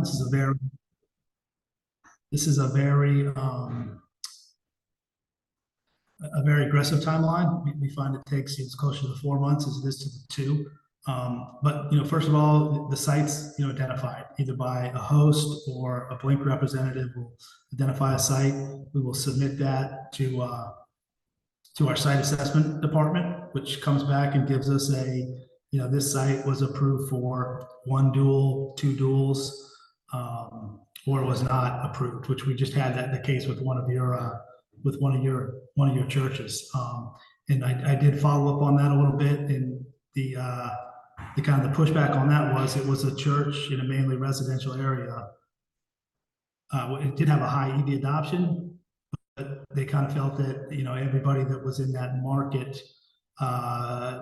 timeline. This is a very aggressive timeline. We find it takes it's closer to 4 months as it is to the 2. But first of all, the site's identified either by a host or a Blink representative will identify a site. We will submit that to our site assessment department, which comes back and gives us this site was approved for 1 dual, 2 duals, or was not approved, which we just had the case with one of your churches. And I did follow up on that a little bit, and the kind of the pushback on that was it was a church in a mainly residential area. It did have a high EV adoption, but they kind of felt that everybody that was in that market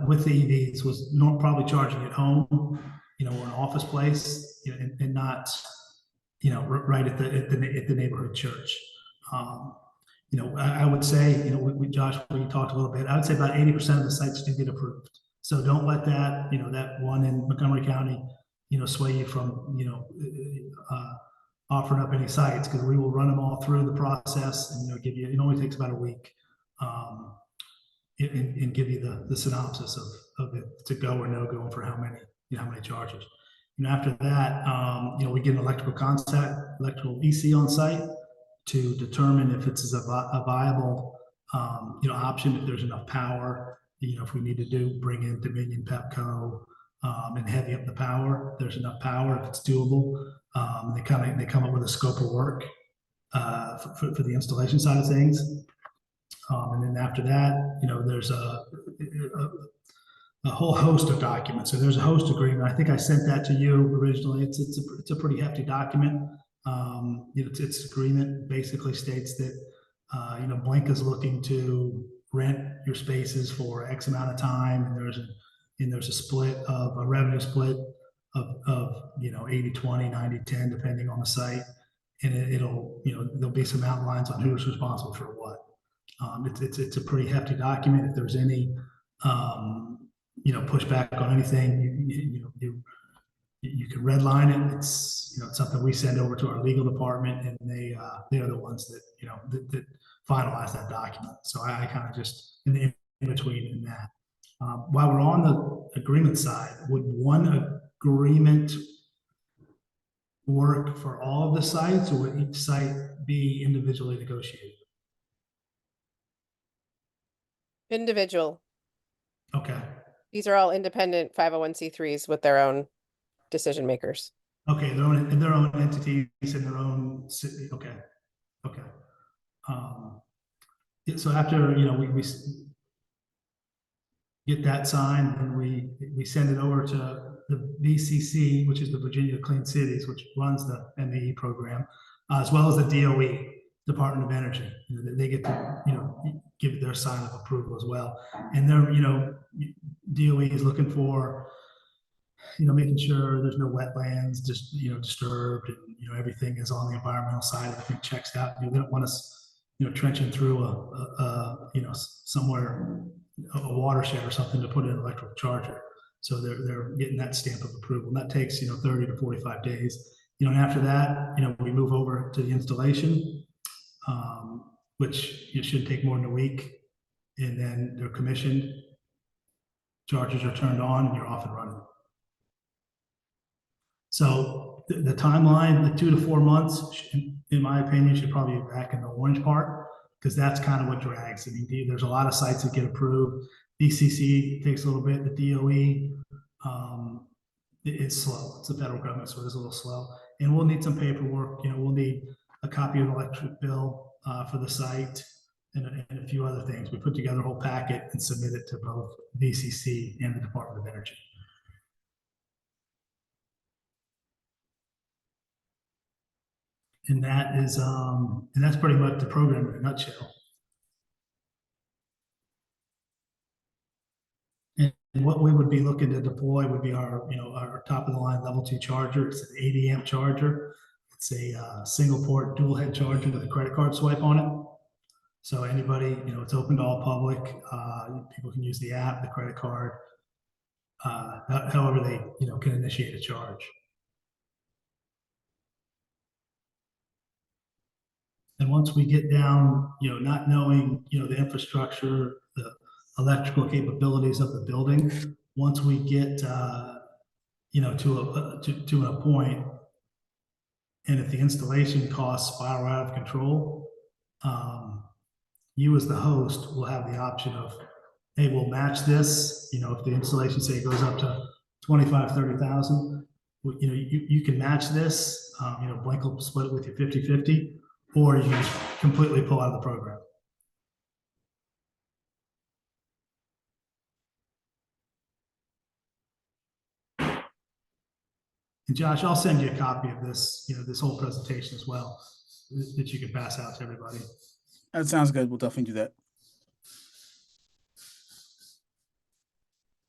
with the EVs was probably charging at home, or an office place, and not right at the neighborhood church. I would say, Josh, we talked a little bit. I would say about 80% of the sites do get approved. So don't let that, that one in Montgomery County, sway you from, offering up any sites, because we will run them all through the process and give you. It only takes about a week, and give you the synopsis of it to go or no go, and for how many charges. After that, we get an electrical EC on site to determine if it's a viable, option, if there's enough power, if we need to bring in Dominion, Pepco, and heavy up the power. If there's enough power, if it's doable. They come up with a scope of work for the installation side of things. And then after that, there's a whole host of documents. So there's a host agreement. I think I sent that to you originally. It's a pretty hefty document. Its agreement basically states that Blink is looking to rent your spaces for X amount of time, and there's a split of a revenue split of 80-20, 90-10, depending on the site, and it'll there'll be some outlines on who's responsible for what. It's a pretty hefty document. If there's any pushback on anything, you can redline it. It's something we send over to our legal department, and they are the ones that that finalize that document. So I kind of just in between in that. While we're on the agreement side, would one agreement work for all of the sites, or would each site be individually negotiated? Individual. Okay. These are all independent 501c3s with their own decision makers. Okay, their own entities and their own city. Okay. So after we get that signed, and we send it over to the VCC, which is the Virginia Clean Cities, which runs the MAE program, as well as the DOE, Department of Energy. They get to give their sign of approval as well, and they're DOE is looking for making sure there's no wetlands just disturbed, and everything is on the environmental side. Everything checks out. They don't want us trenching through somewhere, a watershed or something, to put in an electrical charger. So they're getting that stamp of approval, and that takes 30 to 45 days. And after that, we move over to the installation, which shouldn't take more than a week, and then they're commissioned, chargers are turned on, and you're off and running. So the timeline, the 2 to 4 months, in my opinion, should probably be back in the orange part, because that's kind of what drags. I mean, there's a lot of sites that get approved. DCC takes a little bit. The DOE, it's slow. It's the federal government, so it is a little slow. And we'll need some paperwork. We'll need a copy of the electric bill for the site, and a few other things. We put together a whole packet and submit it to both VCC and the Department of Energy. And that is, and that's pretty much the program in a nutshell. And what we would be looking to deploy would be our top of the line level 2 charger. It's an 80 amp charger. It's a single port dual head charger with a credit card swipe on it. So anybody, it's open to all public. People can use the app, the credit card, however they, can initiate a charge. And once we get down, not knowing, the infrastructure, the electrical capabilities of the building, once we get, to a point, and if the installation costs spiral out of control, um, you as the host will have the option of, hey, we'll match this, if the installation, say, goes up to 25, 30,000, you can match this, Blink will split it with you 50-50, or you can completely pull out of the program. And Josh, I'll send you a copy of this, this whole presentation as well, that you can pass out to everybody. That sounds good. We'll definitely do that.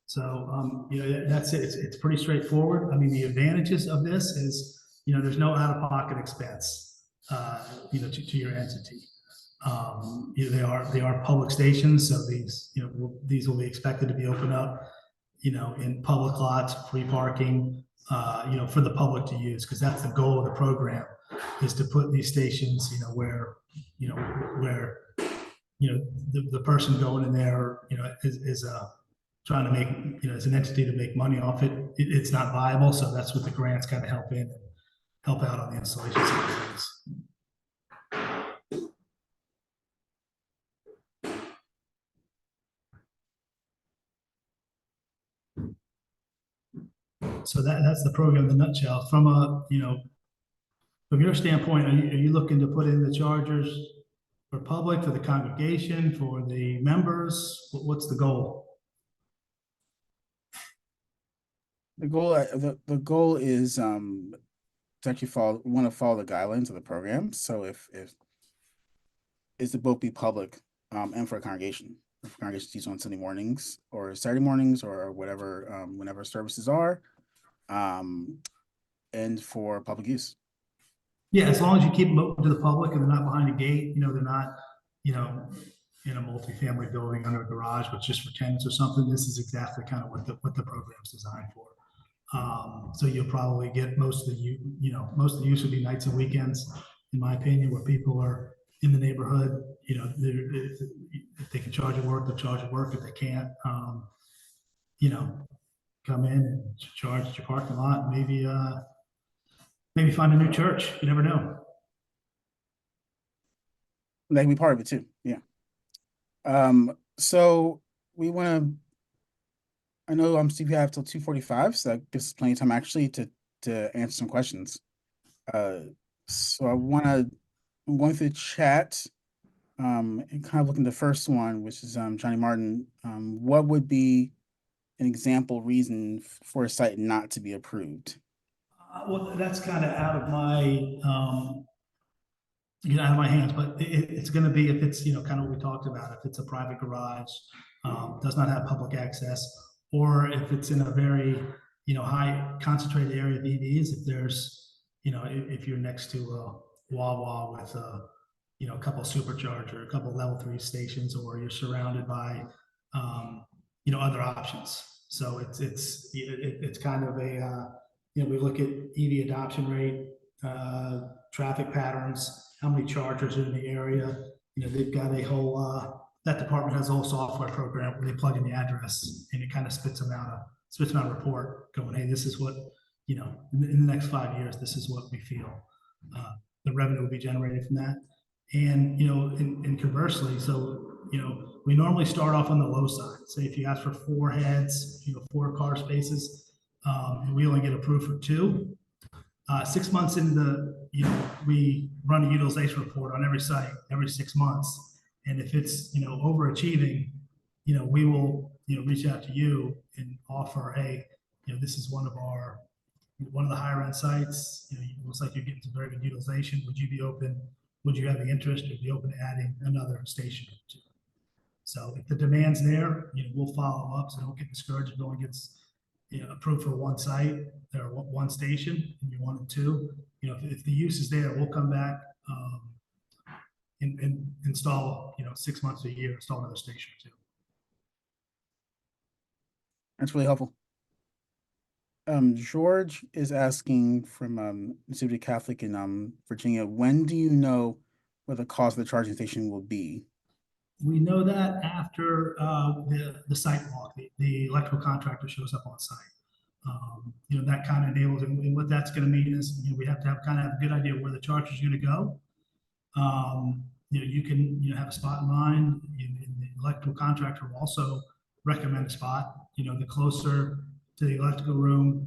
So, that's it. It's pretty straightforward. I mean, the advantages of this is, there's no out-of-pocket expense, to your entity. They are public stations, so these will be expected to be opened up, in public lots, free parking, for the public to use, because that's the goal of the program, is to put these stations, where the person going in there, is trying to make, as an entity to make money off it. It's not viable, so that's what the grants kind of help out on the installation side of things. So that's the program in a nutshell. From from your standpoint, are you looking to put in the chargers for public, for the congregation, for the members? What's the goal? The goal is to actually want to follow the guidelines of the program. So if is to both be public and for a congregation. If a congregation sees on Sunday mornings or Saturday mornings or whatever, whenever services are, and for public use. Yeah, as long as you keep them open to the public and they're not behind a gate, they're not, in a multifamily building under a garage, but just for tenants or something. This is exactly kind of what the program's designed for. So you'll probably get most of the use will be nights and weekends, in my opinion, where people are in the neighborhood. If they can charge at work, they'll charge at work. If they can't, come in and charge at your parking lot. Maybe find a new church. You never know. That can be part of it too. Yeah. So we want to. I know Steve, you have till 2:45, so that gives us plenty of time actually to answer some questions. So I'm going through the chat, and kind of looking at the first one, which is Johnny Martin. What would be an example reason for a site not to be approved? Well, that's kind of out of my out of my hands, but it's going to be, if it's kind of what we talked about, if it's a private garage, does not have public access, or if it's in a very high concentrated area of EVs. If there's if you're next to a Wawa with a couple supercharger, a couple level 3 stations, or you're surrounded by other options. So it's kind of a we look at EV adoption rate, traffic patterns, how many chargers are in the area. They've got a whole that department has a whole software program where they plug in the address and it kind of spits them out a report going, hey, this is what in the next 5 years, this is what we feel the revenue will be generated from that. And and conversely, so we normally start off on the low side. Say if you ask for 4 heads, 4 car spaces, and we only get approved for 2. 6 months into we run a utilization report on every site every 6 months, and if it's overachieving, we will reach out to you and offer, hey, this is one of the higher end sites. It looks like you're getting some very good utilization. Would you be open? Would you have the interest to be open to adding another station or 2? So if the demand's there, we'll follow up. So don't get discouraged if no one gets approved for one site or one station, and you wanted 2. If the use is there, we'll come back and install. 6 months to a year, install another station or 2. That's really helpful. George is asking from Nativity Catholic in Virginia, when do you know the cost of the charging station will be? We know that after the site walk, the electrical contractor shows up on site. That kind of enables, and what that's going to mean is, we have to have a good idea where the charger is going to go. You can, have a spot in mind, and the electrical contractor will also recommend a spot. The closer to the electrical room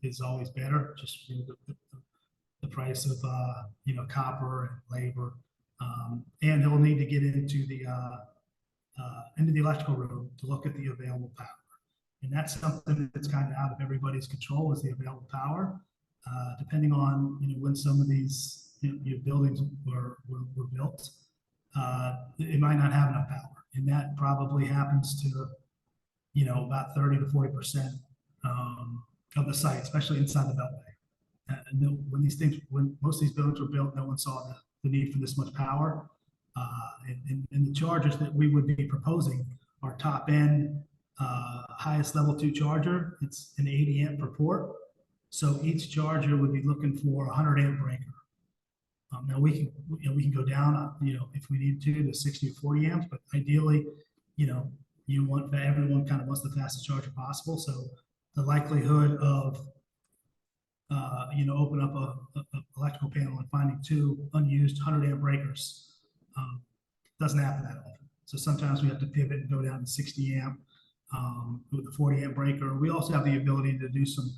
is always better, just the price of, copper and labor. And he'll need to get into the electrical room to look at the available power. And that's something that's kind of out of everybody's control, is the available power. Depending on, when some of these buildings were built, it might not have enough power. And that probably happens to, about 30 to 40% of the site, especially inside the beltway. When most of these buildings were built, no one saw the need for this much power. And the chargers that we would be proposing are top end, highest level 2 charger. It's an 80 amp per port. So each charger would be looking for a 100 amp breaker. Now we can go down, if we need to 60 or 40 amps, but ideally, everyone kind of wants the fastest charger possible. So the likelihood of open up a electrical panel and finding 2 unused 100 amp breakers doesn't happen that often. So sometimes we have to pivot and go down to 60 amp with a 40 amp breaker. We also have the ability to do some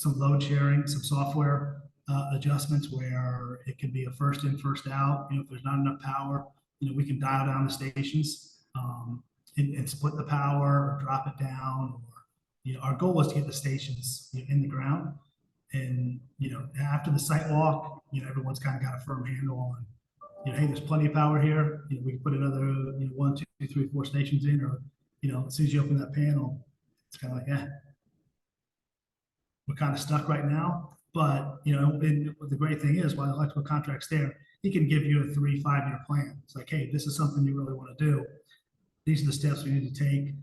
load sharing, some software adjustments where it can be a first in, first out. If there's not enough power, we can dial down the stations and split the power or drop it down. Or, our goal is to get the stations in the ground. And, after the site walk, everyone's kind of got a firm handle on, hey, there's plenty of power here. We can put another, 1, 2, 3, 4 stations in, or, as soon as you open that panel, it's kind of like, we're kind of stuck right now. But, and the great thing is, while the electrical contract's there, he can give you a 3-5 year plan. It's like, hey, this is something you really want to do. These are the steps we need to take.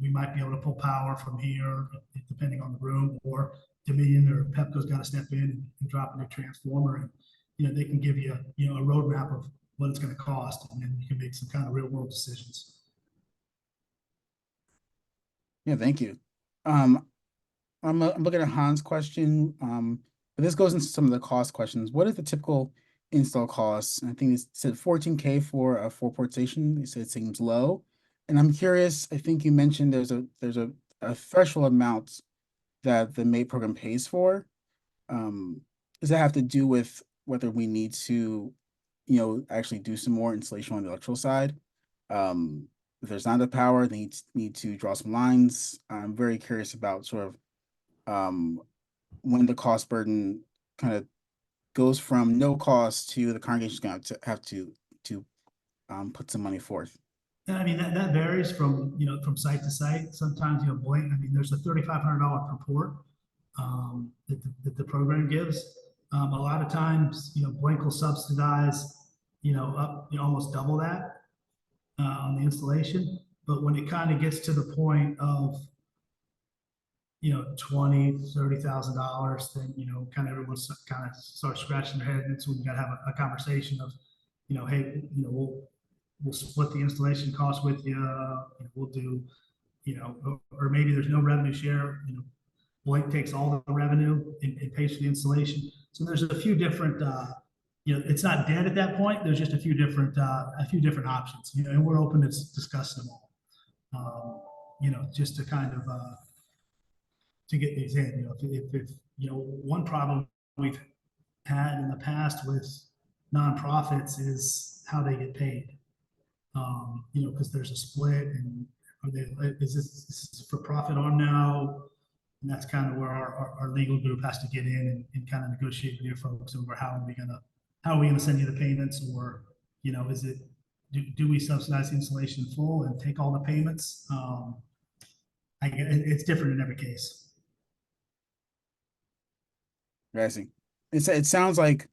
We might be able to pull power from here, depending on the room, or Dominion or Pepco's got to step in and drop a new transformer, and they can give you a roadmap of what it's going to cost, and then you can make some kind of real world decisions. Yeah, thank you. I'm looking at Hans' question, but this goes into some of the cost questions. What is the typical install cost? I think it said $14K for a 4-port station. They said it seems low, and I'm curious. I think you mentioned there's a threshold amount that the MAEP program pays for. Does that have to do with whether we need to, actually do some more installation on the electrical side? If there's not the power, they need to draw some lines. I'm very curious about sort of when the cost burden kind of goes from no cost to the congregation's going to have to put some money forth. I mean, that varies from site to site. Sometimes, there's a $3,500 per port that the program gives. A lot of times, Blink will subsidize, up almost double that on the installation. But when it kind of gets to the point of $20,000, $30,000, then kind of everyone kind of starts scratching their head, and so we got to have a conversation of, hey, we'll split the installation cost with you. We'll do, or maybe there's no revenue share. Blake takes all the revenue and pays for the installation. So there's a few different, it's not dead at that point. There's just a few different options, and we're open to discussing them all. Just to kind of to get these in. If one problem we've had in the past with nonprofits is how they get paid. Because there's a split, and is this for profit arm now? And that's kind of where our legal group has to get in and kind of negotiate with your folks over how are we gonna send you the payments, or is it do we subsidize the installation full and take all the payments? It's different in every case. I see. It sounds like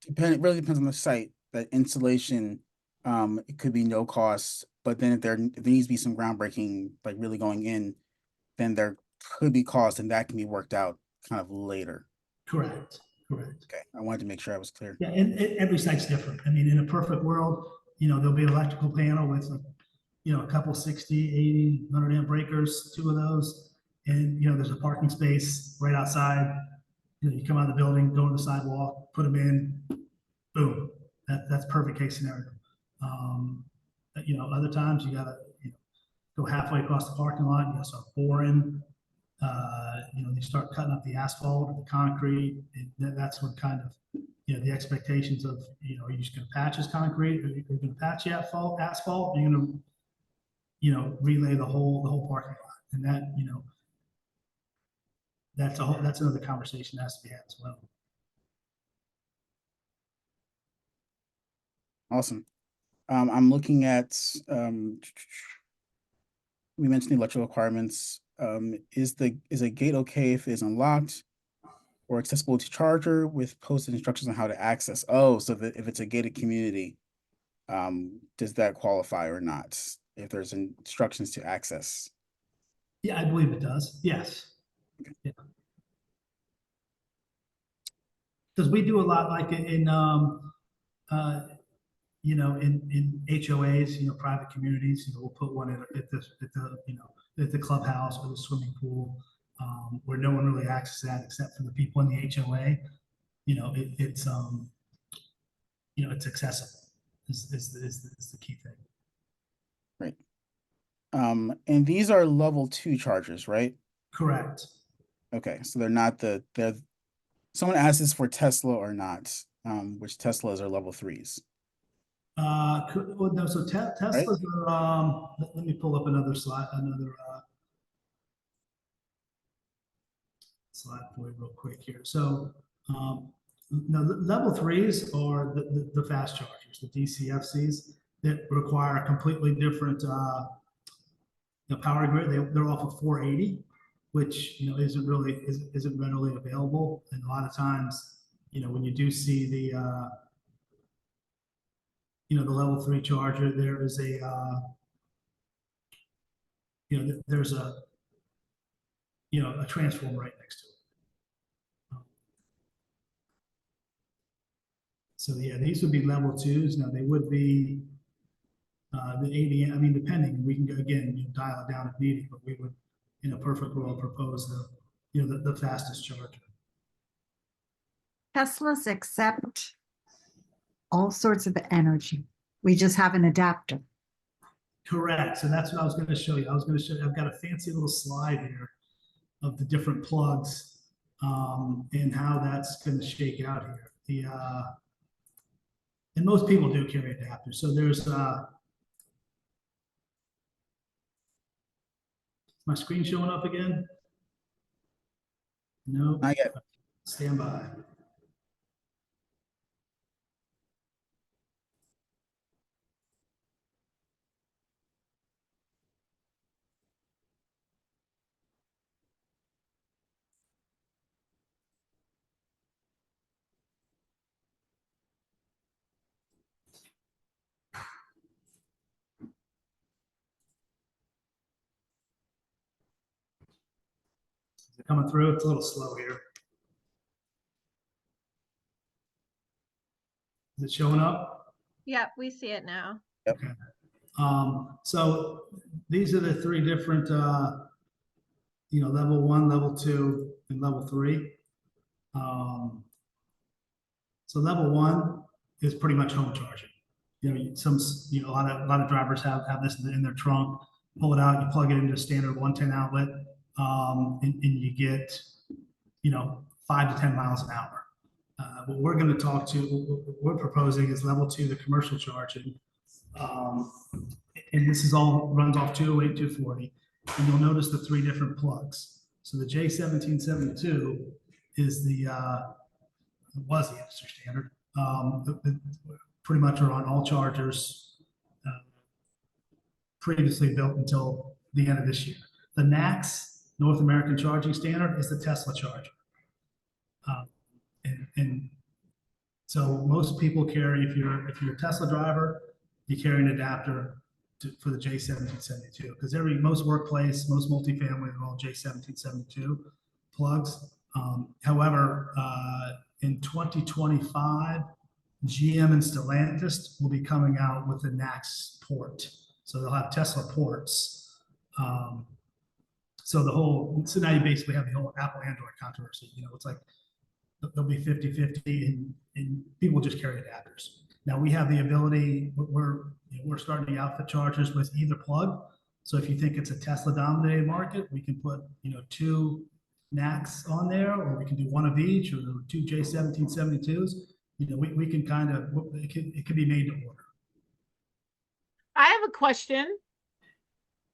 it really depends on the site. That installation, it could be no cost, but then if there needs to be some groundbreaking, like really going in, then there could be cost, and that can be worked out kind of later. Correct. Correct. Okay, I wanted to make sure I was clear. Yeah, and every site's different. I mean, in a perfect world, there'll be an electrical panel with, a couple 60, 80, 100 amp breakers, 2 of those. And, there's a parking space right outside. You come out of the building, go on the sidewalk, put them in, boom. That's perfect case scenario. Other times you gotta, go halfway across the parking lot, you gotta start boring. You start cutting up the asphalt or the concrete, and that's what kind of, the expectations of, are you just gonna patch this concrete, or are you gonna patch the asphalt, or you're gonna, relay the whole parking lot, and that, that's another conversation that has to be had as well. Awesome. I'm looking at, we mentioned the electrical requirements. Is a gate okay if it's unlocked or accessible to charger with posted instructions on how to access? Oh, so that if it's a gated community, does that qualify or not? If there's instructions to access? Yeah, I believe it does. Yes. Okay. Yeah. Because we do a lot like in HOAs, private communities, we'll put one at the clubhouse or the swimming pool, where no one really accesses that except for the people in the HOA. It's accessible is the key thing. Right. And these are level 2 chargers, right? Correct. Okay, so they're someone asked this for Tesla or not, which Teslas are level 3s. Well, no, so Teslas are, let me pull up another slide for you real quick here. So, no, level 3s are the fast chargers, the DCFCs that require a completely different power grid. They're off of 480, which isn't readily available. And a lot of times, when you do see the the level 3 charger, there is a there's a a transformer right next to it. So yeah, these would be level 2s. Now they would be the 80. I mean, depending, we can go again, dial it down if needed, but we would, in a perfect world, propose the fastest charger. Teslas accept all sorts of energy. We just have an adapter. Correct. So that's what I was going to show you. I've got a fancy little slide here of the different plugs and how that's going to shake out here. And most people do carry adapters. So there's my screen showing up again? No. Not yet. Stand by. Is it coming through? It's a little slow here. Is it showing up? Yep, we see it now. Okay. So these are the 3 different, level 1, level 2, and level 3. So level 1 is pretty much home charging. A lot of drivers have this in their trunk. Pull it out, you plug it into a standard 110 outlet, and you get 5 to 10 miles an hour. What we're going to what we're proposing is level 2, the commercial charging. And this is all runs off 208, 240. And you'll notice the 3 different plugs. So the J1772 is was the industry standard. Pretty much are on all chargers previously built until the end of this year. The NACS, North American Charging Standard, is the Tesla charger. And so most people carry, if you're a Tesla driver, you carry an adapter for the J1772, because most workplace, most multifamily are all J1772 plugs. However, in 2025, GM and Stellantis will be coming out with the NACS port. So they'll have Tesla ports. So now you basically have the whole Apple Android controversy. It's like they'll be 50-50 and people just carry adapters. Now we have the ability, we're starting to outfit chargers with either plug. So if you think it's a Tesla dominated market, we can put, 2 NACS on there, or we can do one of each, or 2 J1772s. We can kind of, it can be made to order. I have a question.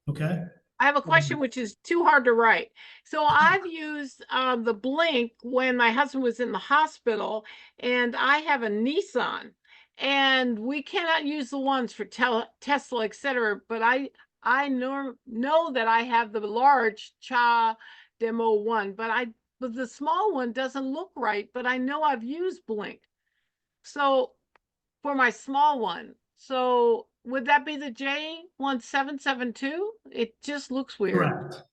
Okay. I have a question which is too hard to write. So I've used the Blink when my husband was in the hospital, and I have a Nissan, and we cannot use the ones for Tesla, etc. But I know that I have the large Cha Demo one, but the small one doesn't look right. But I know I've used Blink, so for my small one. So would that be the J1772? It just looks weird. Correct.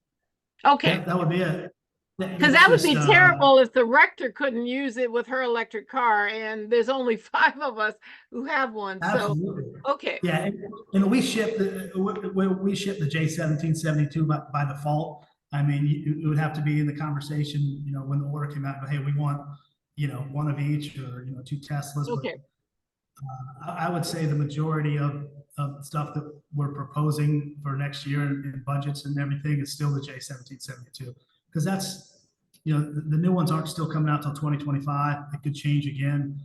Okay. Yeah, that would be it. Because that would be terrible if the rector couldn't use it with her electric car, and there's only 5 of us who have one. Absolutely. So, okay. Yeah, and we ship the J1772 by default. I mean, it would have to be in the conversation, when the order came out, but hey, we want, one of each, or 2 Teslas. Okay. But I would say the majority of stuff that we're proposing for next year in budgets and everything is still the J1772, because that's, the new ones aren't still coming out till 2025. It could change again.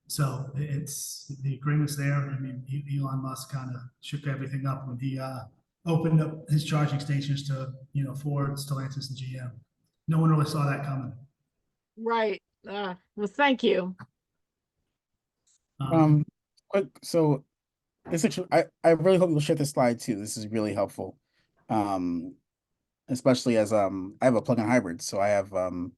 So it's, the agreement's there. I mean, Elon Musk kind of shook everything up when he opened up his charging stations to, Ford, Stellantis, and GM. No one really saw that coming. Right. Well, thank you. Quick, so this actually, I really hope you'll share this slide too. This is really helpful. Especially as I have a plug-in hybrid, so I have the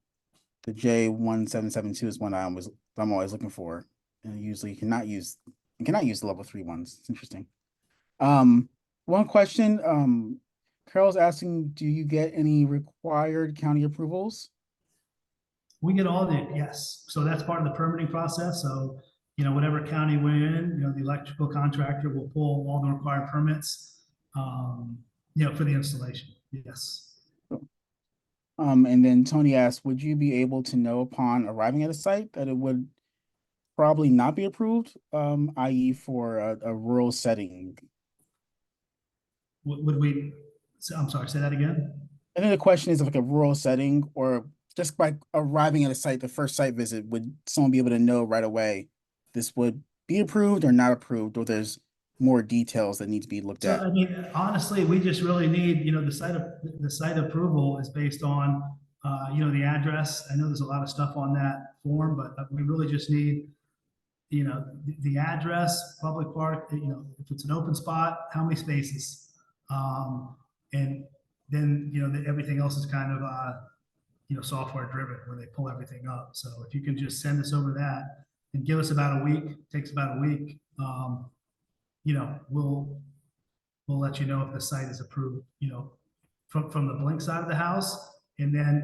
J1772 is one I'm always looking for, and usually you cannot use the level 3 ones. It's interesting. One question, Carol's asking, do you get any required county approvals? We get audited, yes. So that's part of the permitting process. So, whatever county we're in, the electrical contractor will pull all the required permits, for the installation. Yes. And then Tony asked, would you be able to know upon arriving at a site that it would probably not be approved, i.e. for a rural setting? Would we, I'm sorry, say that again? I think the question is if like a rural setting, or just by arriving at a site, the first site visit, would someone be able to know right away this would be approved or not approved, or there's more details that need to be looked at? I mean, honestly, we just really need, the site approval is based on, the address. I know there's a lot of stuff on that form, but we really just need, the address, public park, if it's an open spot, how many spaces, and then, everything else is kind of, software driven where they pull everything up. So if you can just send us over that and give us about a week, takes about a week, we'll let you know if the site is approved, from the Blink side of the house. And then,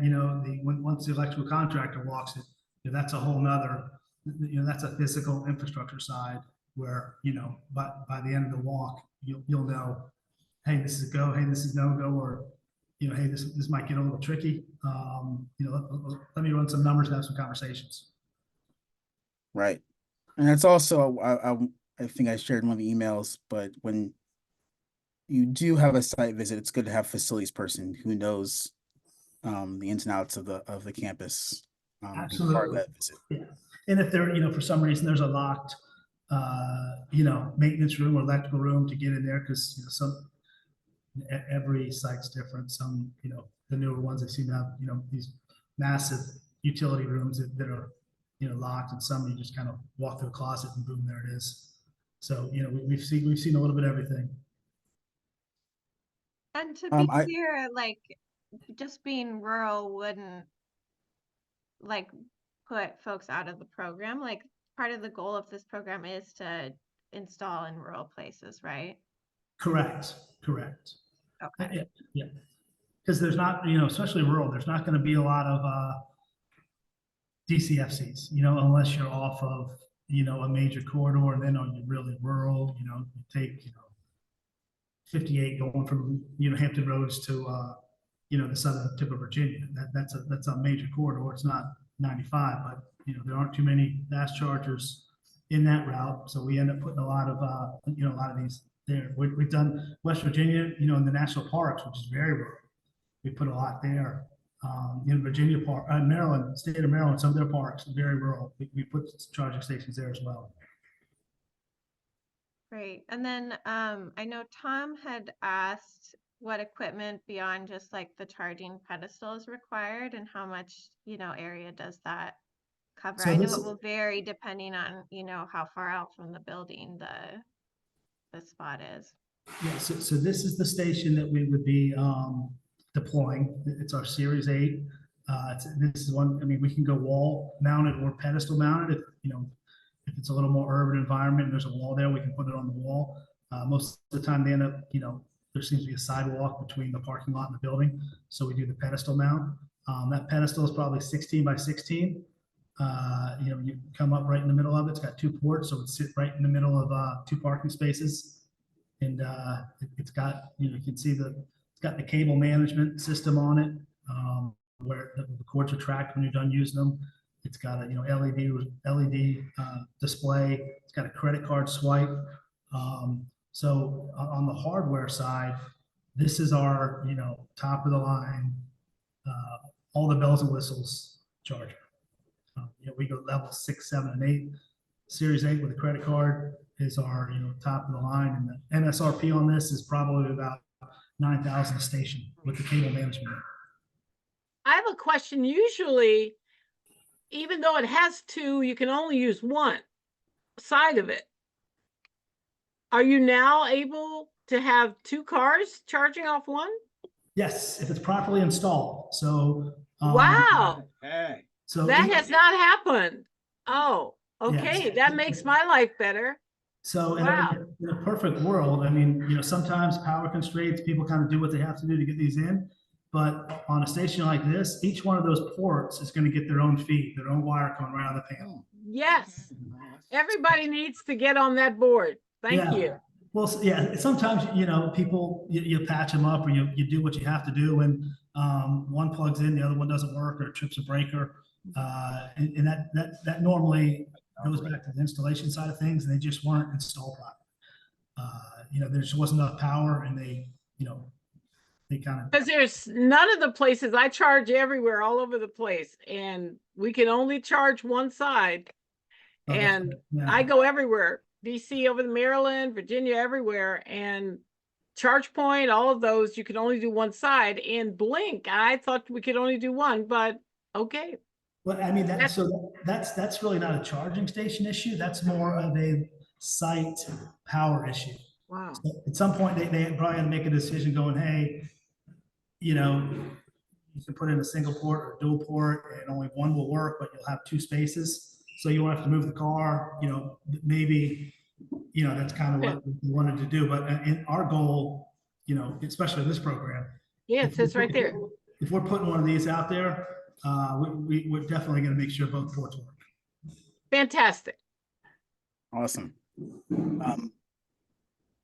once the electrical contractor walks it, that's a whole nother, that's a physical infrastructure side where, by the end of the walk, you'll know, hey, this is a go, hey, this is no go, or, hey, this might get a little tricky. Let me run some numbers and have some conversations. Right. And that's also, I think I shared in one of the emails, but when you do have a site visit, it's good to have a facilities person who knows the ins and outs of the campus. Absolutely. Part of that visit. Yeah. And if there, for some reason there's a locked, maintenance room or electrical room to get in there, because, every site's different. Some, the newer ones, they seem to have, these massive utility rooms that are, locked, and some you just kind of walk through a closet and boom, there it is. So, we've seen a little bit of everything. And to be clear, like, just being rural wouldn't like put folks out of the program. Like, part of the goal of this program is to install in rural places, right? Correct. Okay. Yeah. Because there's not, especially rural, there's not going to be a lot of, DCFCs, you know, unless you're off of, you know, a major corridor, and then on your really rural, you know, you take, you know, 58 going from, you know, Hampton Roads to, you know, the southern tip of Virginia. That's a major corridor. It's not 95, but, you know, there aren't too many fast chargers in that route. So we end up putting a lot of, you know, a lot of these there. We've done West Virginia, you know, in the national parks, which is very rural. We put a lot there. In Virginia Park, Maryland, state of Maryland, some of their parks, very rural. We put charging stations there as well. Great. And then I know Tom had asked what equipment beyond just like the charging pedestal is required, and how much, you know, area does that cover? So I know this- it will vary depending on, you know, how far out from the building the spot is. Yeah, so this is the station that we would be deploying. It's our Series 8. This is one, I mean, we can go wall mounted or pedestal mounted if, you know, if it's a little more urban environment and there's a wall there, we can put it on the wall. Most of the time they end up, you know, there seems to be a sidewalk between the parking lot and the building. So we do the pedestal mount. That pedestal is probably 16 by 16. You know, you come up right in the middle of it. It's got 2 ports, so it's sit right in the middle of 2 parking spaces. And it's got, you know, you can see it's got the cable management system on it, where the cords are tracked when you're done using them. It's got a, you know, LED display. It's got a credit card swipe. So on the hardware side, this is our, you know, top of the line, all the bells and whistles charger. You know, we go level 6, 7, and 8. Series 8 with a credit card is our, you know, top of the line, and the MSRP on this is probably about $9,000 a station with the cable management. I have a question. Usually, even though it has 2, you can only use one side of it. Are you now able to have 2 cars charging off one? Yes, if it's properly installed. So Wow, so that has not happened. Oh, okay, Yes. that makes my life better. So Wow. in a perfect world, I mean, you know, sometimes power constraints, people kind of do what they have to do to get these in. But on a station like this, each one of those ports is going to get their own feed, their own wire coming right out of the panel. Yes, everybody needs to get on that board. Thank Yeah. you. Well, yeah, sometimes, you know, people, you patch them up, or you do what you have to do when one plugs in, the other one doesn't work, or trips a breaker. And that normally goes back to the installation side of things, and they just weren't installed properly. You know, there just wasn't enough power, and they, you know, they kind of. Because there's none of the places I charge everywhere, all over the place, and we can only charge one side. And Yeah. I go everywhere, DC, over to Maryland, Virginia, everywhere, and Charge Point, all of those, you can only do one side. And Blink, I thought we could only do one, but okay. Well, I mean, that's really not a charging station issue. That's more of a site power issue. Wow. So at some point, they probably had to make a decision going, hey, you know, you can put in a single port or dual port, and only one will work, but you'll have 2 spaces. So you won't have to move the car, you know, maybe, you know, that's kind of what we wanted to do. But in our goal, you know, especially in this program. Yeah, it says right there. If we're putting one of these out there, we're definitely going to make sure both ports work. Fantastic. Awesome.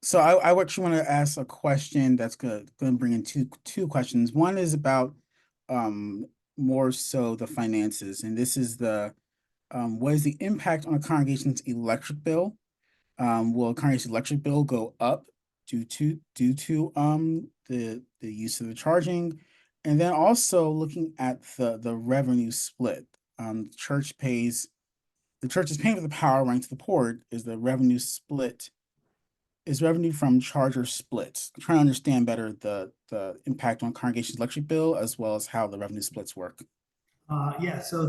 So I actually want to ask a question that's going to bring in two questions. One is about more so the finances, and this is the what is the impact on a congregation's electric bill? Will a congregation's electric bill go up due to the use of the charging? And then also looking at the revenue split. The church is paying for the power running to the port. Is the revenue split? Is revenue from charger splits? I'm trying to understand better the impact on congregation's electric bill, as well as how the revenue splits work. Yeah, so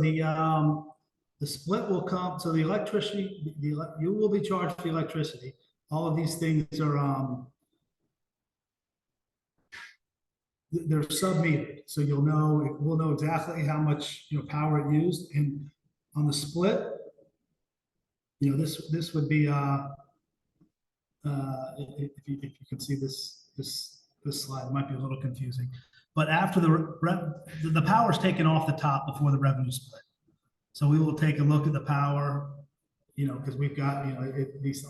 the split will come, so the electricity, you will be charged for the electricity. All of these things are, they're sub-metered, so we'll know exactly how much, you know, power it used. And on the split, you know, this would be, if you can see this slide, it might be a little confusing, but after the power is taken off the top before the revenue split. So we will take a look at the power, because we've got,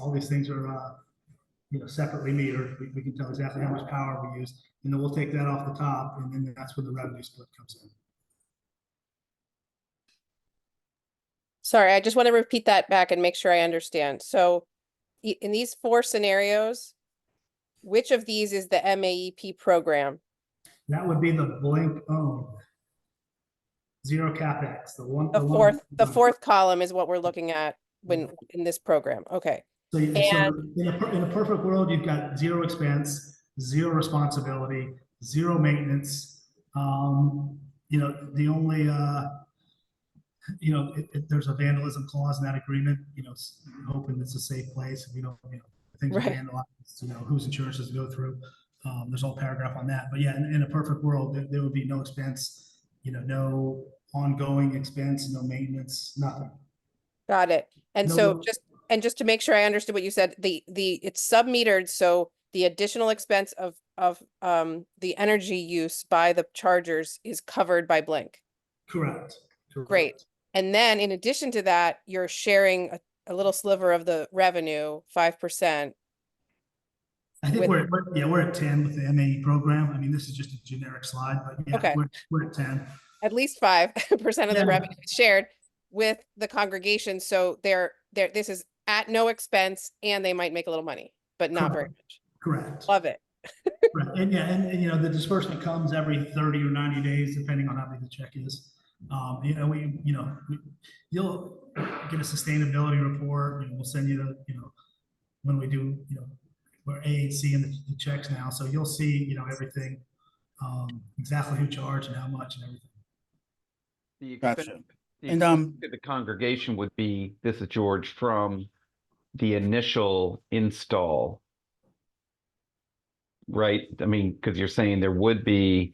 all these things are, separately metered. We can tell exactly how much power we use, and then we'll take that off the top, and then that's where the revenue split comes in. Sorry, I just want to repeat that back and make sure I understand. So in these 4 scenarios, which of these is the MAEP program? That would be the Blink owned. Zero CapEx, The fourth column is what we're looking at when in this program. Okay. So in a perfect world, you've got zero expense, zero responsibility, zero maintenance. The only, there's a vandalism clause in that agreement, hoping it's a safe place. If things are Right. vandalized, whose insurance does it go through? There's a whole paragraph on that. But yeah, in a perfect world, there would be no expense, no ongoing expense, no maintenance, nothing. Got it. And No, so no. just to make sure I understood what you said, it's sub-metered, so the additional expense of the energy use by the chargers is covered by Blink. Correct. Great. And then in addition to that, you're sharing a little sliver of the revenue, 5%. I think with- we're at 10 with the MAE program. I mean, this is just a generic slide, but yeah, Okay. we're at 10. At least 5% of the Yeah. revenue is shared with the congregation. So this is at no expense and they might make a little money, but not very much. Correct. Love it. Right. And yeah, and the disbursement comes every 30 or 90 days, depending on how big the check is. You'll get a sustainability report. We'll send you when we do, we're A&C in the checks now. So you'll see, everything, exactly who charged and how much and everything. The Gotcha. expense, the And, expense to the congregation would be, this is George, from the initial install. Right? I mean, because you're saying there would be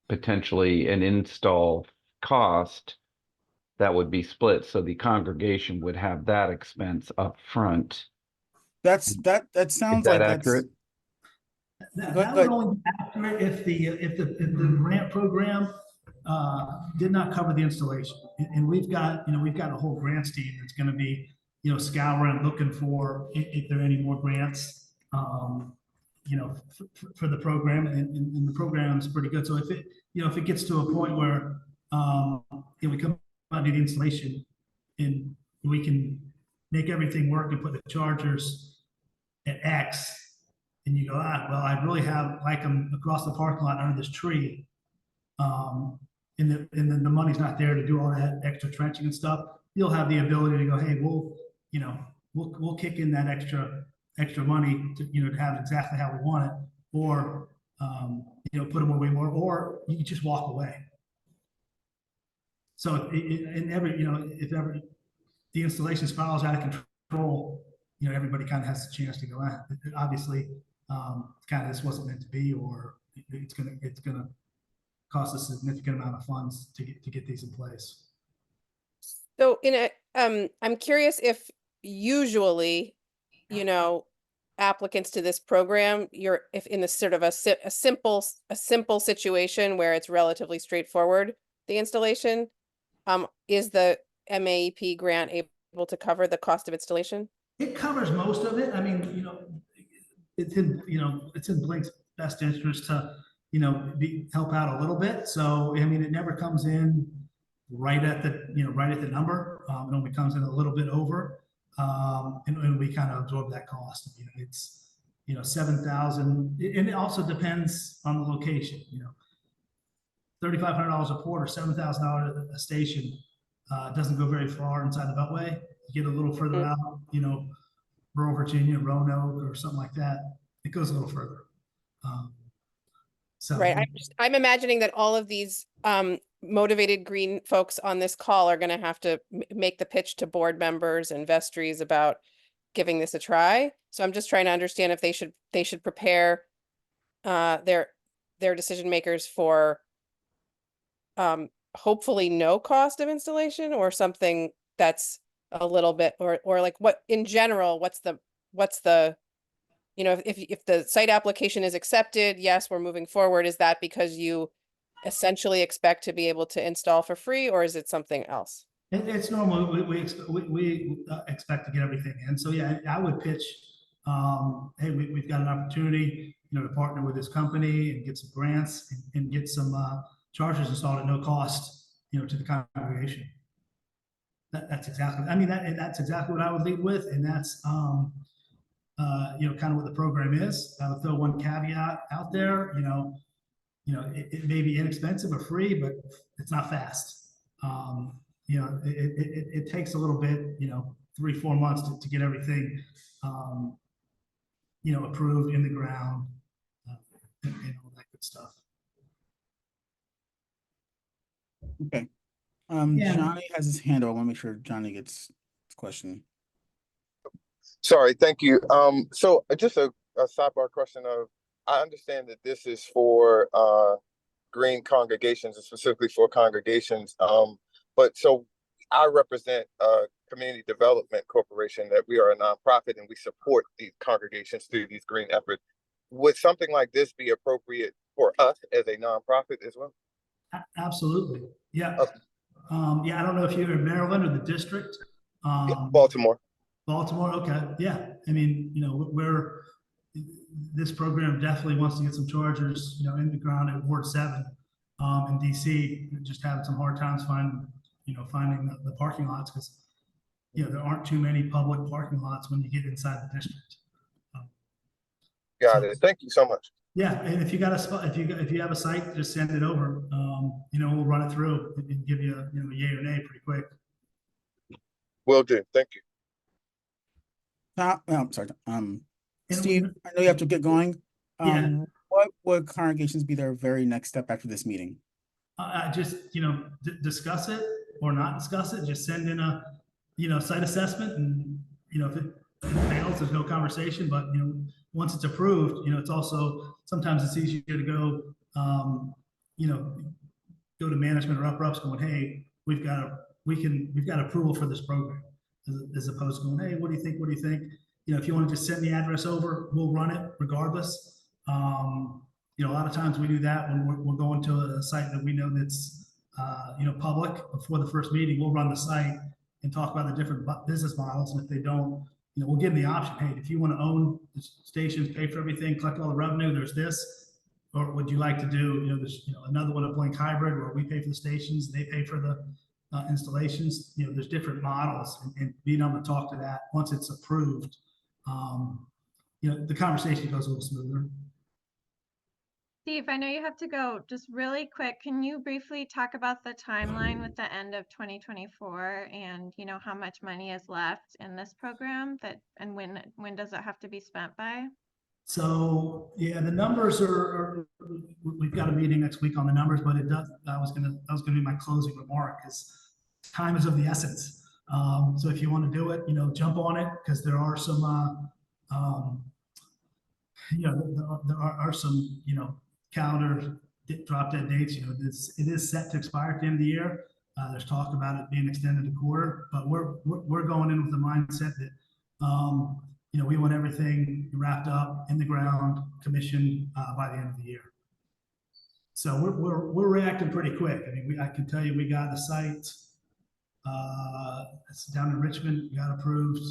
potentially an install cost that would be split. So the congregation would have that expense up front. that Is sounds that like that's accurate? That Go would ahead. only be accurate if the grant program did not cover the installation. And we've got a whole grants team that's going to be, scouring, looking for if there are any more grants, for the program, and the program is pretty good. So if it gets to a point where, we come out to the installation and we can make everything work and put the chargers at X, and you go, well, I really like them across the parking lot under this tree. And then the money's not there to do all that extra trenching and stuff. You'll have the ability to go, hey, we'll kick in that extra money to have exactly how we want it, or put them where we want, or you can just walk away. So if ever the installation spirals out of control, everybody kind of has a chance to go, obviously, kind of this wasn't meant to be, or it's gonna cost a significant amount of funds to get these in place. So I'm curious if usually, applicants to this program, if in the sort of a simple situation where it's relatively straightforward, the installation, is the MAEP grant able to cover the cost of installation? It covers most of it. I mean, it's in Blink's best interest to, help out a little bit. So, I mean, it never comes in right at the number. It only comes in a little bit over. And we kind of absorb that cost. It's, 7,000, and it also depends on the location, $3,500 a port or $7,000 a station doesn't go very far inside the Beltway. You get a little further out, rural Virginia, Roanoke, or something like that. It goes a little further. Right. I'm imagining that all of these motivated green folks on this call are going to have to make the pitch to board members and vestries about giving this a try. So I'm just trying to understand if they should prepare their decision makers for hopefully no cost of installation, or something that's a little bit, or like what in general, what's the if the site application is accepted, yes, we're moving forward. Is that because you essentially expect to be able to install for free, or is it something else? It's normal. We expect to get everything in. So yeah, I would pitch, hey, we've got an opportunity, to partner with this company and get some grants and get some chargers installed at no cost, to the congregation. That's exactly, that's exactly what I would lead with. And that's, kind of what the program is. I would throw one caveat out there, it may be inexpensive or free, but it's not fast. It takes a little bit, 3-4 months to get everything, approved in the ground, and all that good stuff. Okay. Yeah. Johnny has his hand up. I want to make sure Johnny gets his question. Sorry, thank you. So just a sidebar question of, I understand that this is for green congregations and specifically for congregations. But so I represent a community development corporation that we are a nonprofit and we support these congregations through these green efforts. Would something like this be appropriate for us as a nonprofit as well? Absolutely. Yeah. Okay. I don't know if you're in Maryland or the district. Baltimore. Baltimore. Okay. Yeah. This program definitely wants to get some chargers, in the ground at Ward 7 in DC. Just having some hard times finding the parking lots because, there aren't too many public parking lots when you get inside the district. Got it. Thank you so much. Yeah, and if you got a spot, if you have a site, just send it over. We'll run it through and give you a yay or nay pretty quick. Will do. Thank you. I'm sorry. Steve, I know you have to get going. Yeah. What would congregations be their very next step after this meeting? Just discuss it or not discuss it. Just send in a site assessment, and if it fails, there's no conversation. But once it's approved, it's also sometimes it's easier to go go to management or ups going, hey, we've got approval for this program, as opposed to going, hey, what do you think? What do you think? If you want to just send the address over, we'll run it regardless. A lot of times we do that when we're going to a site that we know that's public before the first meeting. We'll run the site and talk about the different business models. And if they don't, we'll give them the option. Hey, if you want to own the stations, pay for everything, collect all the revenue, there's this. Or would you like to do, there's another one, a Blink hybrid, where we pay for the stations, they pay for the installations. There's different models, and being able to talk to that once it's approved, the conversation goes a little smoother. Steve, I know you have to go. Just really quick, can you briefly talk about the timeline with the end of 2024 and how much money is left in this program and when does it have to be spent by? So yeah, the numbers are we've got a meeting next week on the numbers, but that was gonna be my closing remark, is time is of the essence. So if you want to do it, jump on it, because there are some there are some calendar drop dead dates. It is set to expire at the end of the year. There's talk about it being extended a quarter, but we're going in with the mindset that we want everything wrapped up in the ground, commissioned by the end of the year. So we're reacting pretty quick. I can tell you, we got the site. It's down in Richmond. We got approved,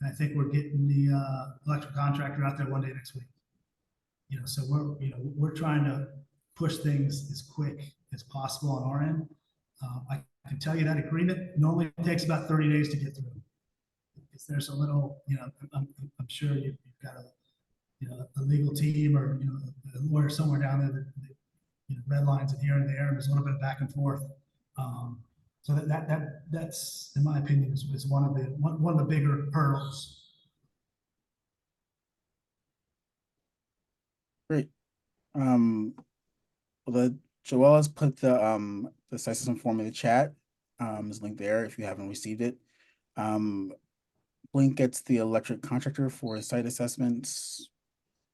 and I think we're getting the electrical contractor out there one day next week. So we're trying to push things as quick as possible on our end. I can tell you that agreement normally takes about 30 days to get through. Because there's a little, I'm sure you've got a legal team or a lawyer somewhere down there that red lines it here and there, and there's a little bit of back and forth. So that's in my opinion is one of the bigger hurdles. Great. Joelle has put the site system form in the chat. There's a link there if you haven't received it. Blink gets the electric contractor for site assessments.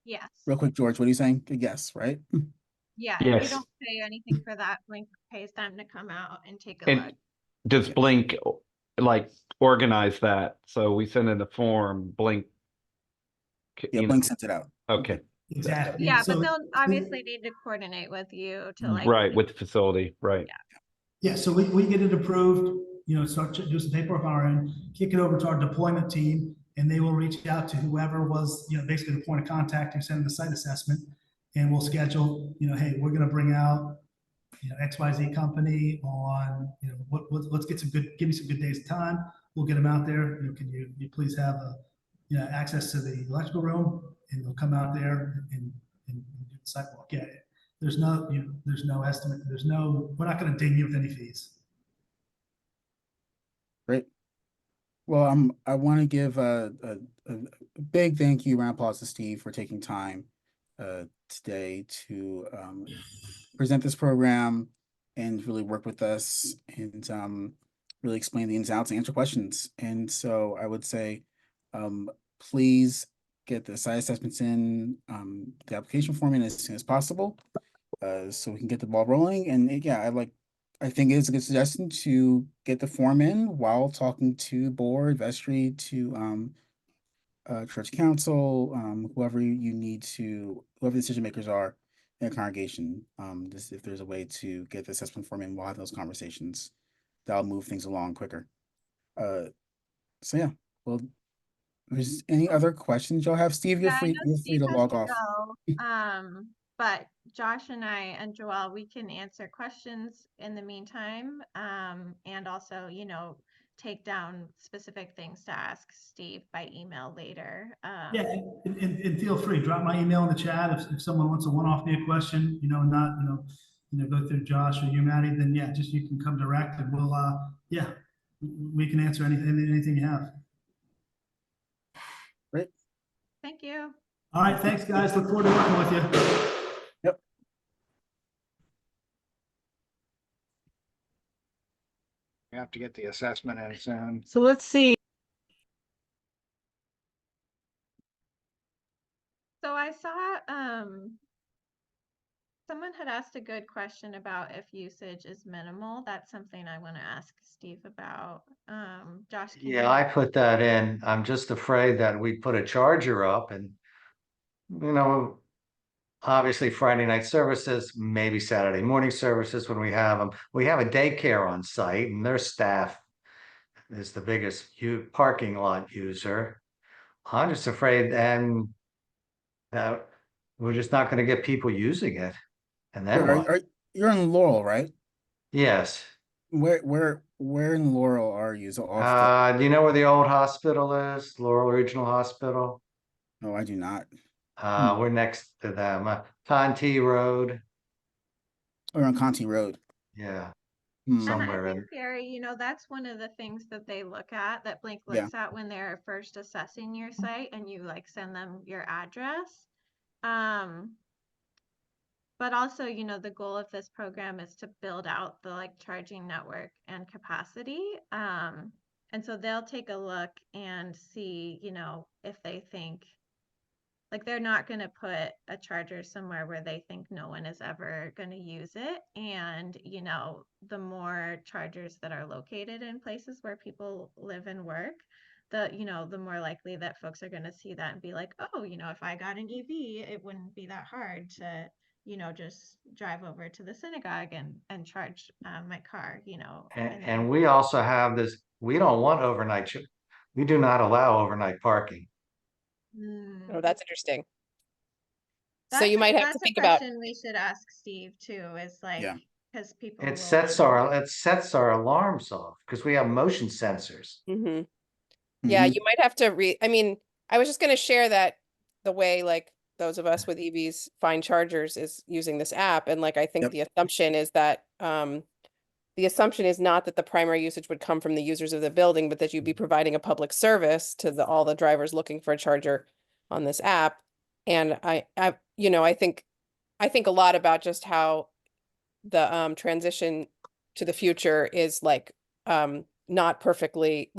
Yes. Real quick, George, what are you saying? Yes, right? Yeah. Yes. You don't pay anything for that. Blink pays them to come out and take a And look. does Blink organize that? So we send in the form, Blink. Yeah, Blink sent it out. Okay. Exactly. Yeah, So- but they'll obviously need to coordinate with you to like. Right, with the facility, right. Yeah, so we get it approved, start to do some paperwork on our end, kick it over to our deployment team, and they will reach out to whoever was, basically the point of contact who sent the site assessment. And we'll schedule, hey, we're gonna bring out, XYZ company on, let's get give me some good days of time. We'll get them out there. Can you please have access to the electrical room, and they'll come out there and do the sidewalk. Yeah. There's no estimate. We're not going to ding you with any fees. Great. Well, I want to give a big thank you, round of applause to Steve for taking time today to present this program and really work with us and really explain the ins and outs and answer questions. And so I would say, please get the site assessments in, the application form in as soon as possible, so we can get the ball rolling. And yeah, I think it's a good suggestion to get the form in while talking to board, vestry, to church council, whoever you need to, whoever the decision makers are in a congregation. Just if there's a way to get the assessment form in, we'll have those conversations. That'll move things along quicker. So yeah, well, if there's any other questions y'all have, Steve, Yeah, I know you're free Steve to has log to off. go, but Josh and I and Joelle, we can answer questions in the meantime. And also, take down specific things to ask Steve by email later. Yeah, and feel free, drop my email in the chat if someone wants a one-off me a question, not, go through Josh or you, Maddie, then yeah, just you can come direct and we'll, we can answer anything you have. Great. Thank you. All right, thanks, guys. Look forward to working with you. Yep. We have to get the assessment in soon. So let's see. So I saw, someone had asked a good question about if usage is minimal. That's something I want to ask Steve about. Josh, can Yeah, you- I put that in. I'm just afraid that we put a charger up and, obviously Friday night services, maybe Saturday morning services when we have them. We have a daycare on site and their staff is the biggest parking lot user. I'm just afraid then that we're just not going to get people using it. And then what? You're in Laurel, right? Yes. Where in Laurel are you? So off Do you know where the old hospital is? Laurel Regional Hospital? No, I do not. We're next to them. Conti Road. Or on Conti Road. Yeah. Hmm. Somewhere And I in. think, Gary, that's one of the things that they look at, that Blink Yeah. looks at when they're first assessing your site and you send them your address. But also, the goal of this program is to build out the charging network and capacity. And so they'll take a look and see, if they think, they're not going to put a charger somewhere where they think no one is ever going to use it. And, the more chargers that are located in places where people live and work, the more likely that folks are going to see that and be like, oh, if I got an EV, it wouldn't be that hard to, just drive over to the synagogue and charge my car, And we also have this, we don't want overnight. We do not allow overnight parking. Oh, that's interesting. So That's you might have to that's a think about, question we should ask Steve too, is Yeah. because people It will sets our alarms off because we have motion sensors. mhm. Yeah, Mhm. you might have to I mean, I was just going to share that the way those of us with EVs find chargers is using this app. And I think Yep. the assumption is that the assumption is not that the primary usage would come from the users of the building, but that you'd be providing a public service to all the drivers looking for a charger on this app. And I think a lot about just how the transition to the future is not perfectly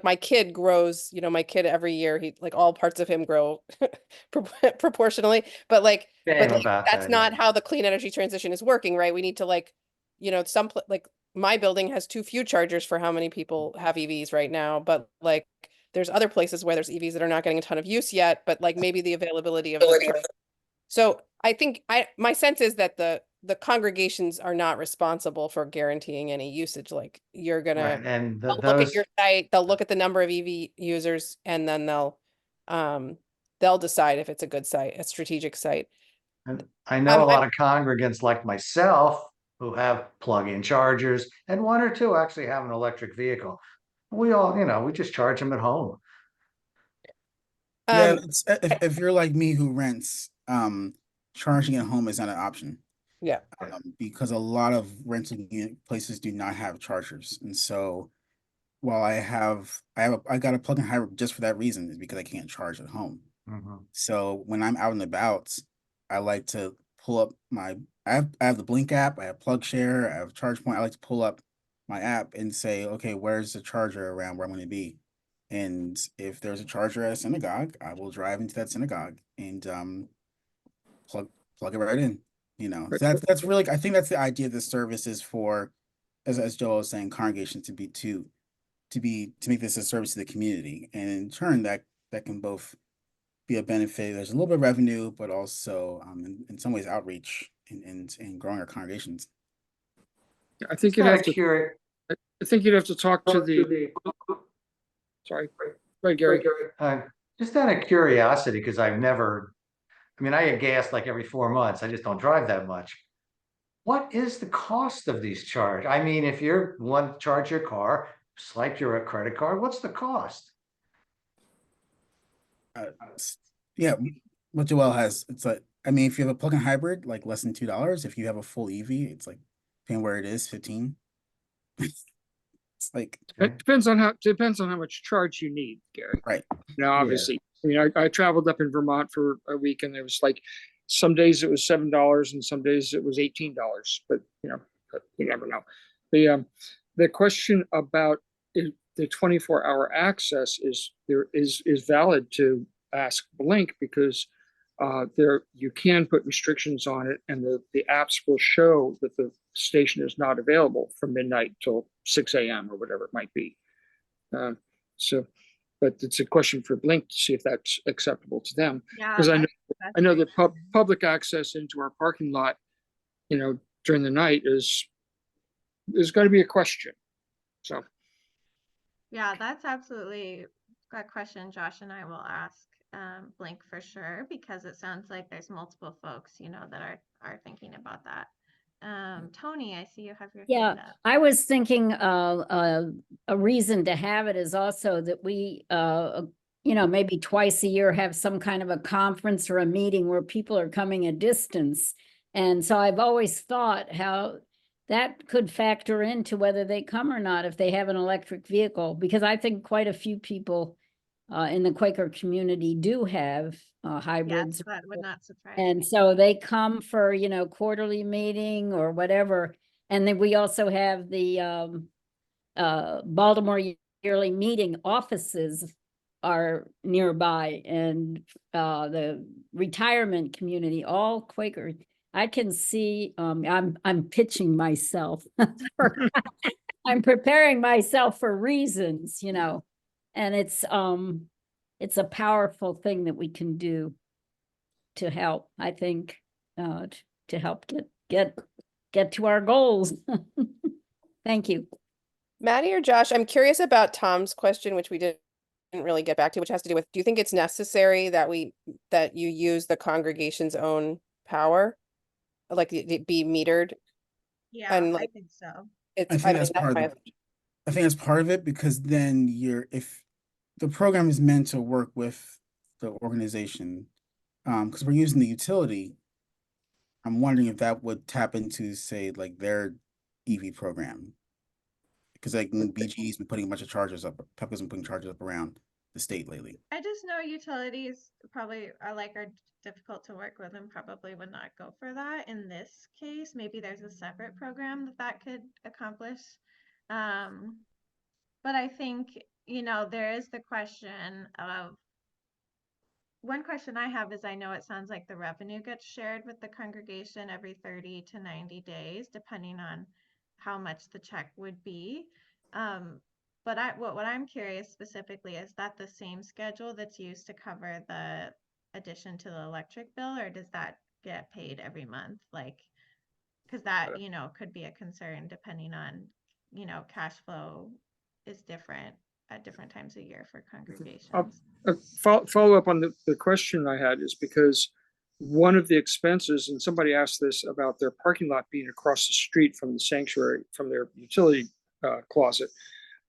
my kid grows, my kid every year, he all parts of him grow proportionally, but Shame about that's that, not yeah. how the clean energy transition is working, right? We need to my building has too few chargers for how many people have EVs right now, but there's other places where there's EVs that are not getting a ton of use yet, but maybe the availability of the So I think my sense is that the congregations are not responsible for guaranteeing any usage. Like you're Right, gonna and they'll look at those, your site, they'll look at the number of EV users, and then they'll decide if it's a good site, a strategic site. and I know a I'm lot of congregants like myself who have plug-in chargers, and one or two actually have an electric vehicle. We all, you know, we just charge them at home. Yeah, um if you're like me who rents, charging at home is not an option. yeah. Because a lot of rental unit places do not have chargers. And so while I got a plug-in hybrid just for that reason, is because I can't charge at home. Mhm. So when I'm out and about, I like to pull up I have the Blink app, I have PlugShare, I have ChargePoint. I like to pull up my app and say, okay, where's the charger around where I'm going to be? And if there's a charger at a synagogue, I will drive into that synagogue and plug it right in. You know, so that's really, I think that's the idea of the service is for, as Joel was saying, congregation to make this a service to the community, and in turn that can both be a benefit. There's a little bit of revenue, but also in some ways outreach and growing our congregations. I think Just you'd out have of to. curi- I think you'd have to talk to the. Sorry, right, Gary. just out of curiosity, because I mean, I get gas like every 4 months. I just don't drive that much. What is the cost of these charge? I mean, if you want to charge your car, just like your credit card, what's the cost? Yeah, what Joel has, it's like, I mean, if you have a plug-in hybrid, like less than $2. If you have a full EV, it's like paying where it is, 15. It's like, It depends on how much charge you need, Gary. right. Now, obviously, I mean, I traveled up in Vermont for a week, and it was like some days it was $7 and some days it was $18. But you never know. The question about the 24-hour access is valid to ask Blink, because you can put restrictions on it, and the apps will show that the station is not available from midnight till 6 a.m. or whatever it might be. But it's a question for Blink to see if that's acceptable to them. Because I know that public access into our parking lot, during the night is going to be a question. So. Yeah, that's absolutely a question Josh and I will ask Blink for sure, because it sounds like there's multiple folks, that are thinking about that. Tony, I see you have your hand up. I was thinking a reason to have it is also that we, maybe twice a year have some kind of a conference or a meeting where people are coming a distance. And so I've always thought how that could factor into whether they come or not if they have an electric vehicle, because I think quite a few people in the Quaker community do have hybrids. Yes, that would not surprise and me. so they come for, quarterly meeting or whatever. And then we also have the Baltimore yearly meeting offices are nearby, and the retirement community, all Quaker. I can see, I'm pitching myself. I'm preparing myself for reasons, and it's a powerful thing that we can do to help, I think, to help get to our goals. Thank you. Maddie or Josh, I'm curious about Tom's question, which we didn't really get back to, which has to do with, do you think it's necessary that you use the congregation's own power? Like it be metered? Yeah, And I think so. I think that's part of it, because then if the program is meant to work with the organization, because we're using the utility, I'm wondering if that would tap into, say, like their EV program, because like BGE's been putting a bunch of chargers up, Pepco's been putting chargers up around the state lately. I just know utilities probably are difficult to work with and probably would not go for that in this case. Maybe there's a separate program that could accomplish. But I think, there is the question of, one question I have is, I know it sounds like the revenue gets shared with the congregation every 30 to 90 days, depending on how much the check would be. But what I'm curious specifically, is that the same schedule that's used to cover the addition to the electric bill, or does that get paid every month? Like, because that, you know, could be a concern depending on, you know, cash flow is different at different times of year for congregations. Follow up on the question I had is because one of the expenses, and somebody asked this about their parking lot being across the street from the sanctuary, from their utility closet.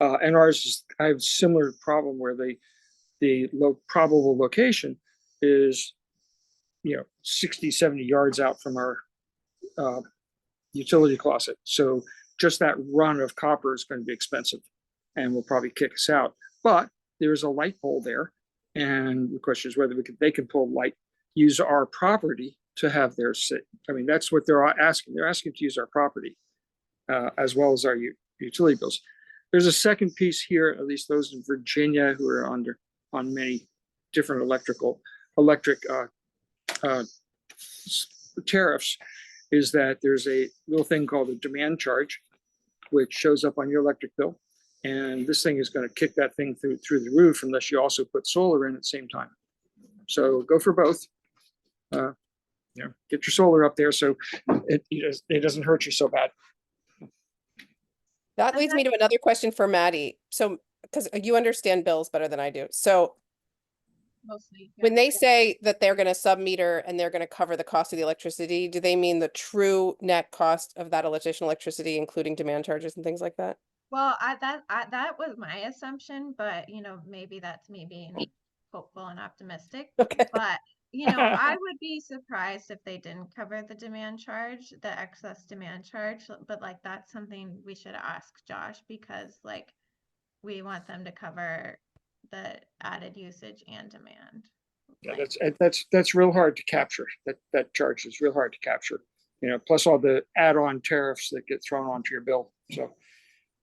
And ours is, I have a similar problem where the probable location is, you know, 60, 70 yards out from our utility closet. So just that run of copper is going to be expensive and will probably kick us out. But there's a light pole there. And the question is whether they can pull light, use our property to have their sit. I mean, that's what they're asking. They're asking to use our property as well as our utility bills. There's a second piece here, at least those in Virginia who are on many different electric tariffs, is that there's a little thing called a demand charge, which shows up on your electric bill. And this thing is going to kick that thing through the roof unless you also put solar in at the same time. So go for both. You know, get your solar up there so it doesn't hurt you so bad. That leads me to another question for Maddie. So, because you understand bills better than I do. So Mostly. when they say that they're going to sub-meter and they're going to cover the cost of the electricity, do they mean the true net cost of that additional electricity, including demand charges and things like that? Well, that was my assumption, but you know, maybe that's me being hopeful and optimistic. Okay. But you know, I would be surprised if they didn't cover the demand charge, the excess demand charge. But like, that's something we should ask Josh, because like, we want them to cover the added usage and demand. Yeah, that's real hard to capture. That charge is real hard to capture. You know, plus all the add-on tariffs that get thrown onto your bill. So,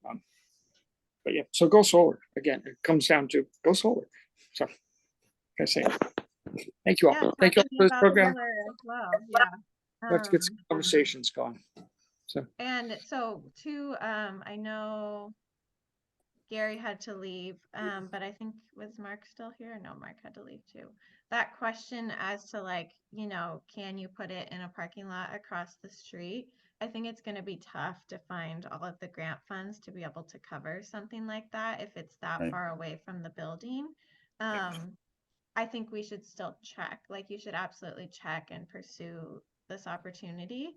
but yeah, so go solar. Again, it comes down to go solar. So, like I say, thank you all. Yeah, Thank you all for this program. as well. Yeah. Let's get some conversations going. So, and so too, I know Gary had to leave, but I think, was Mark still here? No, Mark had to leave too. That question as to like, you know, can you put it in a parking lot across the street? I think it's going to be tough to find all of the grant funds to be able to cover something like that if it's that far away from the building. I think we should still check, like you should absolutely check and pursue this opportunity.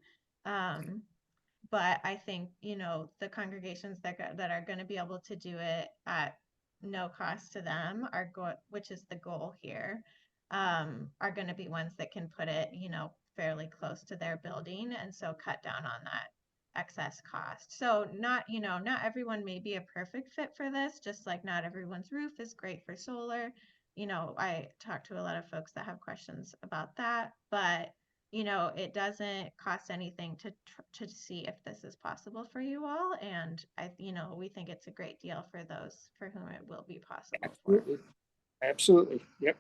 But I think, you know, the congregations that are going to be able to do it at no cost to them which is the goal here, are going to be ones that can put it, you know, fairly close to their building, and so cut down on that excess cost. So not everyone may be a perfect fit for this, just like not everyone's roof is great for solar. You know, I talked to a lot of folks that have questions about that, but you know, it doesn't cost anything to see if this is possible for you all. And we think it's a great deal for those for whom it will be possible. absolutely. Yep.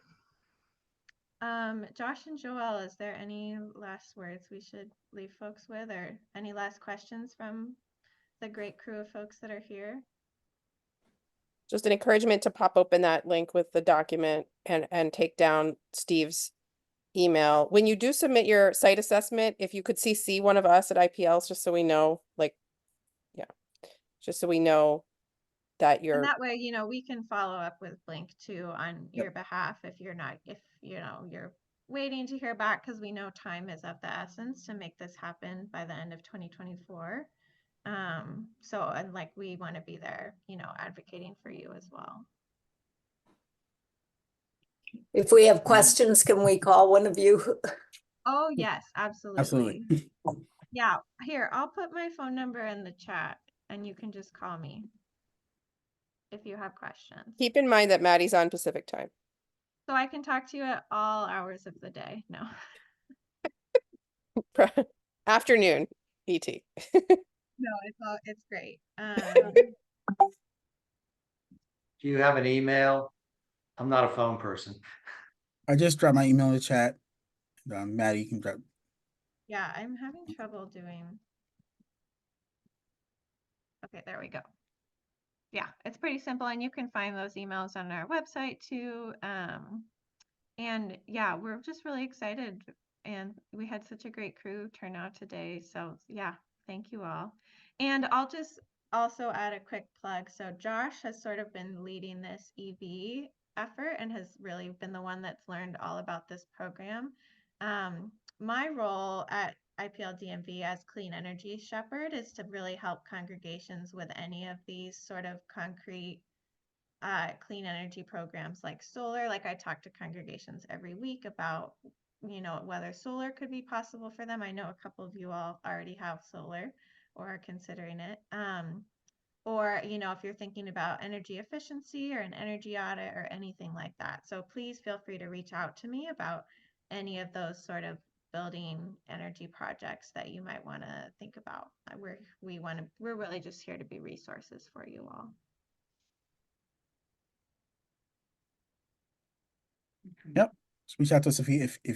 Josh and Joel, is there any last words we should leave folks with, or any last questions from the great crew of folks that are here? Just an encouragement to pop open that link with the document and take down Steve's email. When you do submit your site assessment, if you could CC one of us at IPLs, just so we know, just so we know that you're. And that way, you know, we can follow up with Blink too on your behalf if you're waiting to hear back, because we know time is of the essence to make this happen by the end of 2024. And like, we want to be there, you know, advocating for you as well. If we have questions, can we call one of you? Oh, yes, absolutely. Yeah, here, I'll put my phone number in the chat and you can just call me if you have questions. Keep in mind that Maddie's on Pacific time. So I can talk to you at all hours of the day. No. Afternoon, ET. No, it's great. Do you have an email? I'm not a phone person. I just dropped my email in the chat. Maddie, you can drop. Yeah, I'm having trouble doing. Okay, there we go. Yeah, it's pretty simple, and you can find those emails on our website too. And yeah, we're just really excited, and we had such a great crew turnout today. So yeah, thank you all. And I'll just also add a quick plug. So Josh has sort of been leading this EV effort and has really been the one that's learned all about this program. My role at IPL-DMV as Clean Energy Shepherd is to really help congregations with any of these sort of concrete clean energy programs like solar. Like I talk to congregations every week about, whether solar could be possible for them. I know a couple of you all already have solar or are considering it. Or, if you're thinking about energy efficiency or an energy audit or anything like that. So please feel free to reach out to me about any of those sort of building energy projects that you might want to think about. We're really just here to be resources for you all. Yep. Just reach out to us if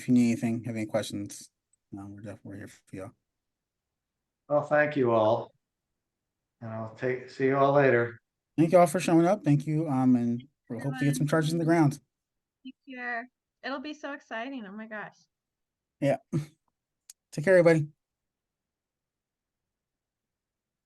you need anything, have any questions. We're here for you. Well, thank you all. And see you all later. Thank you all for showing up. Thank you. And we hope to get some charges in the ground. Take care. It'll be so exciting. Oh my gosh. Yeah. Take care, everybody.